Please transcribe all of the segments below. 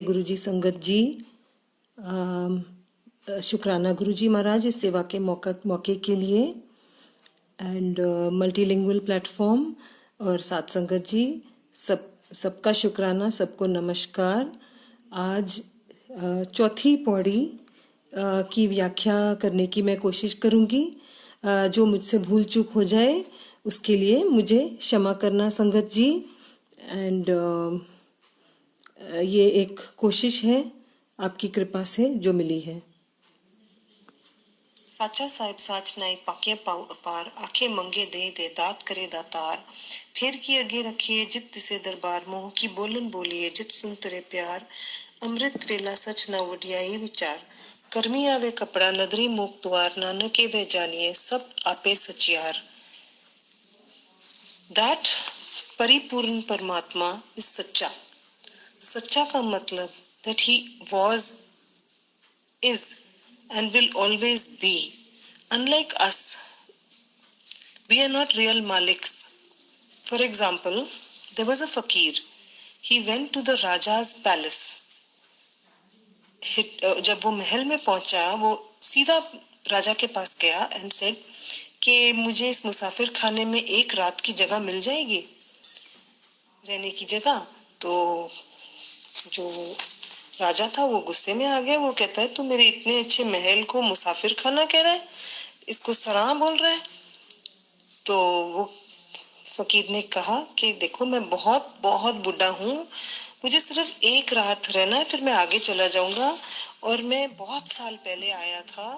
गुरुजी संगत जी, शुक्राना गुरुजी महाराज इस सेवा के मौके के लिए एंड मल्टीलिंगुअल प्लेटफॉर्म और साथ संगत जी सबका शुक्राना, सबको नमस्कार। आज चौथी पौड़ी की व्याख्या करने की मैं कोशिश करूंगी। जो मुझसे भूल चूक हो जाए उसके लिए मुझे क्षमा करना संगत जी। एंड ये एक कोशिश है आपकी कृपा से जो मिली है। साचा साहिब साच नाई पाके पाऊ अपार, आखे मंगे दे दात करे दातार। फिर की अगे रखिए जित तिसे दरबार, मोह की बोलन बोलिए जित सुन तेरे प्यार। अमृत वेला सच न वडियाई विचार, कर्मी आवे कपड़ा नदरी मोक द्वार। नानके वे जानिए सब आपे सचियार। दैट परिपूर्ण परमात्मा इज सच्चा। सच्चा का मतलब that he was, is and will always be. Unlike us, we are not real maliks. For example, there was a fakir. He went to the Raja's palace. जब वो महल में पहुंचा वो सीधा राजा के पास गया and said कि मुझे इस मुसाफिर खाने में एक रात की जगह मिल जाएगी, रहने की जगह। तो जो राजा था वो गुस्से में आ गया। वो कहता है तू मेरे इतने अच्छे महल को मुसाफिर खाना कह रहा है, इसको सराह बोल रहा है। तो वो फकीर ने कहा कि देखो मैं बहुत बहुत बूढ़ा हूँ, मुझे सिर्फ एक रात रहना है, फिर मैं आगे चला जाऊंगा। और मैं बहुत साल पहले आया था,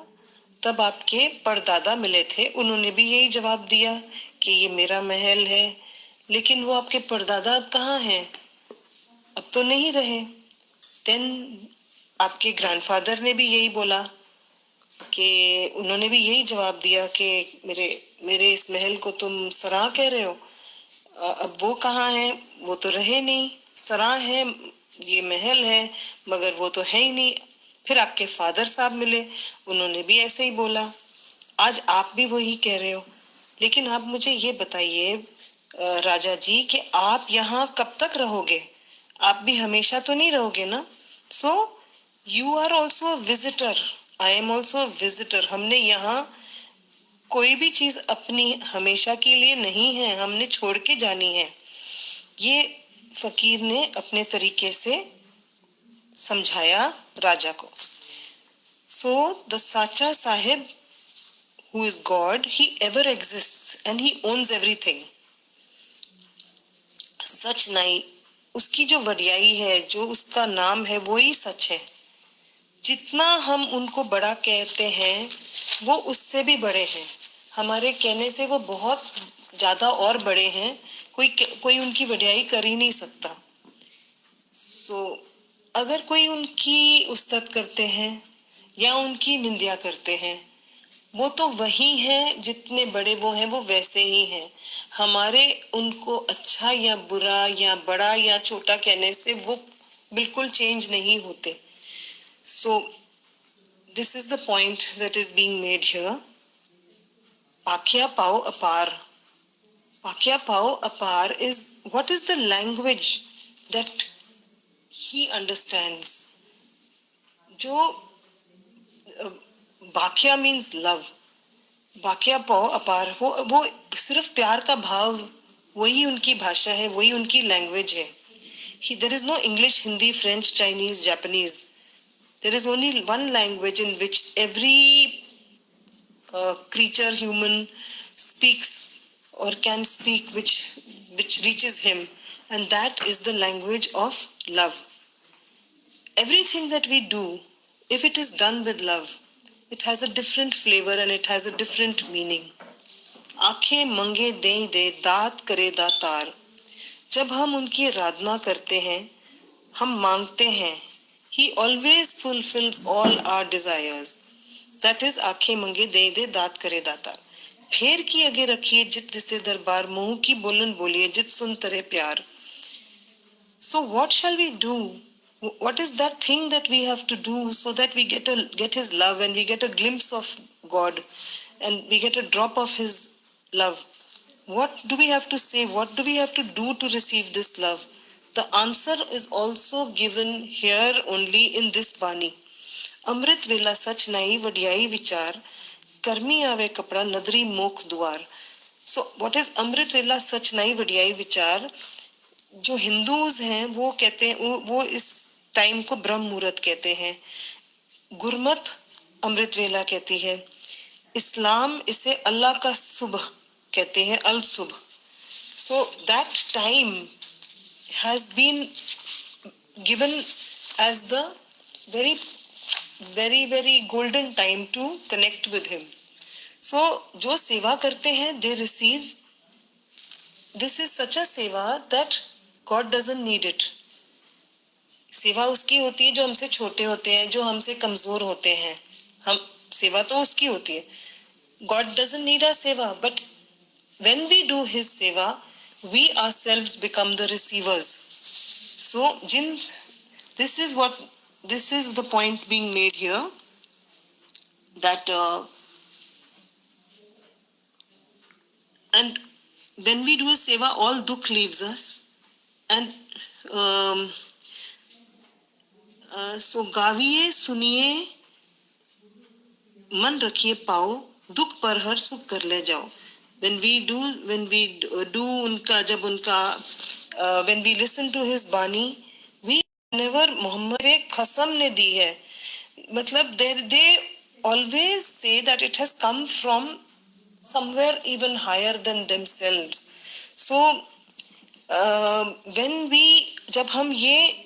तब आपके परदादा मिले थे, उन्होंने भी यही जवाब दिया कि ये मेरा महल है। लेकिन वो आपके परदादा अब कहाँ हैं? अब तो नहीं रहे। देन आपके ग्रैंडफादर ने भी यही बोला कि उन्होंने भी यही जवाब दिया कि मेरे इस महल को तुम सराह कह रहे हो, अब वो कहाँ है? वो तो रहे नहीं। सराह है, ये महल है, मगर वो तो है ही नहीं। फिर आपके फादर साहब मिले, उन्होंने भी ऐसे ही बोला। आज आप भी वही कह रहे हो। लेकिन आप मुझे ये बताइए राजा जी कि आप यहाँ कब तक रहोगे? आप भी हमेशा तो नहीं रहोगे ना? So you are also a visitor. I am also a visitor. हमने यहाँ कोई भी चीज अपनी हमेशा के लिए नहीं है, हमने छोड़ के जानी है। ये फकीर ने अपने तरीके से समझाया राजा को। So the Sacha Sahib, who is God, he ever exists and he owns everything. सच नहीं, उसकी जो वडियाई है, जो उसका नाम है, वो ही सच है। जितना हम उनको बड़ा कहते हैं वो उससे भी बड़े हैं। हमारे कहने से वो बहुत ज्यादा और बड़े हैं। कोई उनकी वडियाई कर ही नहीं सकता। अगर कोई उनकी उस्तत करते हैं या उनकी निंदा करते हैं, वो तो वही हैं, जितने बड़े वो हैं वो वैसे ही हैं। हमारे उनको अच्छा या बुरा या बड़ा या छोटा कहने से वो बिल्कुल चेंज नहीं होते। So this is the point that is being made here. Pakya Pao Apar. Pakya Pao Apar is what is the language that he understands. जो Bakya means love. Bakya Pao Apar वो सिर्फ प्यार का भाव, वही उनकी भाषा है, वही उनकी लैंग्वेज है। There is no English, Hindi, French, Chinese, Japanese. There is only one language in which every creature, human, speaks or can speak, which reaches him, and that is the language of love. Everything that we do, if it is done with love, it has a different flavor and it has a different meaning. आंखें मंगे दे दात करे दातार। जब हम उनकी आराधना करते हैं, हम मांगते हैं, He always fulfills all our desires. That is आंखें मंगे दे दात करे दातार। फेर की आगे रखिए जित तिसे दरबार, मुंह की बोलन बोलिए जित सुन तेरे प्यार। So what shall we do? What is that thing that we have to do so that we get his love and we get a glimpse of God and we get a drop of his love? What do we have to say? What do we have to do to receive this love? The answer is also given here only in this Bani. Amrit vela sach nahi vadiyai vichar, karmi ave kapda nadri mokh द्वार. So what is Amrit vela sach nahi vadiyai vichar? जो Hindus हैं वो कहते हैं, वो इस time को ब्रह्म मुहूर्त कहते हैं. गुरमत अमृत वेला कहती है. इस्लाम इसे अल्लाह का सुबह कहते हैं, अल सुबह. So that time has been given as the very very very golden time to connect with him. So जो सेवा करते हैं they receive. This is such a सेवा that God doesn't need it. सेवा उसकी होती है जो हमसे छोटे होते हैं, जो हमसे कमजोर होते हैं. हम सेवा तो उसकी होती है. God doesn't need our seva, but when we do his seva, we ourselves become the receivers. So this is the point being made here, that and when we do his seva, all dukh leaves us. And सो गाविए सुनिए मन रखिए पाओ, दुख पर हर सुख कर ले जाओ. when we do उनका, जब उनका when we listen to his bani, we never, Mohammad ने कसम ने दी है, मतलब they always say that it has come from somewhere even higher than themselves. So when we, जब हम ये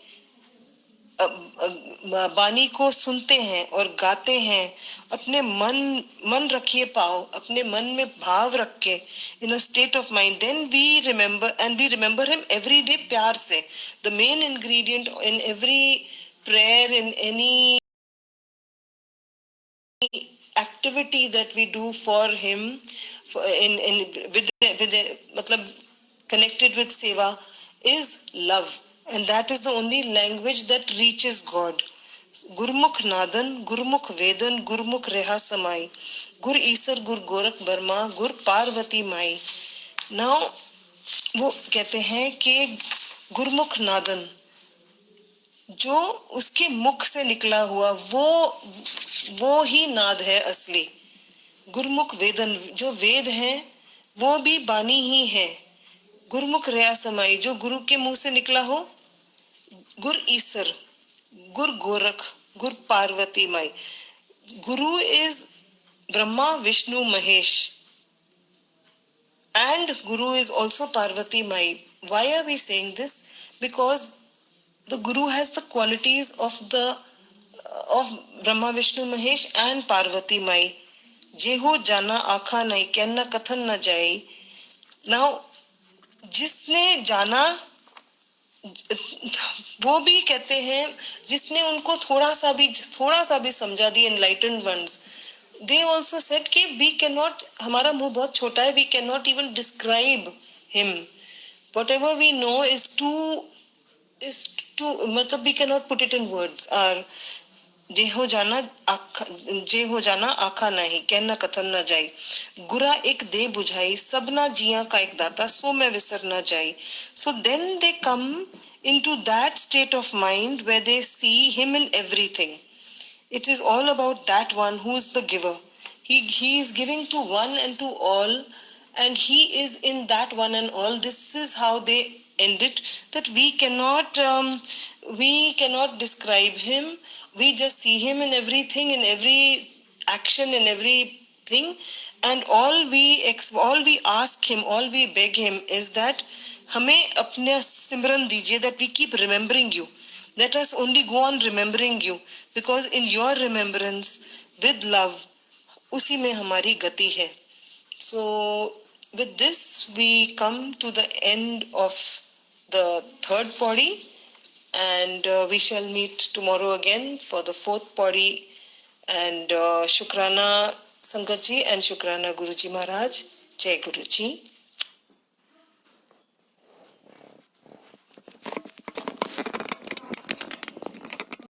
बानी को सुनते हैं और गाते हैं, अपने मन रखिए पाओ, अपने मन में भाव रख के, in a state of mind, then we remember him every day प्यार से. The main ingredient in every prayer, in any activity that we do for him, मतलब connected with seva, is love. And that is the only language that reaches God. Gurmukh Nadan, Gurmukh Vedan, Gurmukh Reha Samai, Gur Isar, Gur Gorakh Barma, Gur Parvati Mai. Now, वो कहते हैं कि गुरमुख नादन, जो उसके मुख से निकला हुआ वो ही नाद है असली. गुरमुख वेदन, जो वेद है वो भी बानी ही है. गुरमुख रेया समाई, जो गुरु के मुंह से निकला हो. गुर ईसर, गुर गोरख, गुर पार्वती माई. Guru is Brahma, Vishnu, Mahesh, and Guru is also Parvati Mai. Why are we saying this? Because the Guru has the qualities of Brahma, Vishnu, Mahesh and Parvati Mai. जेहो जाना आखा नहीं, कहना कथन न जाए. Now, जिसने जाना, वो भी कहते हैं जिसने उनको थोड़ा सा भी समझा दी, enlightened ones, they also said कि we cannot, हमारा मुंह बहुत छोटा है, we cannot even describe him. Whatever we know is too, मतलब we cannot put it in words. और जे हो जाना आखा नहीं, कहना कथन न जाई. गुरा एक दे बुझाई, सबना जिया का एक दाता, सो मैं विसर न जाई. So then they come into that state of mind where they see him in everything. It is all about that one who is the giver. He is giving to one and to all, and he is in that one and all. This is how they end it, that we cannot describe him. We just see him in everything, in every action, in everything, and all we ask him, all we beg him is that हमें अपने सिमरन दीजिए, that we keep remembering you. Let us only go on remembering you, because in your remembrance with love, उसी में हमारी गति है. So with this we come to the end of the third pauri, and we shall meet tomorrow again for the fourth pauri. And Shukrana Sangat ji and Shukrana Guruji Maharaj. Jai Guruji.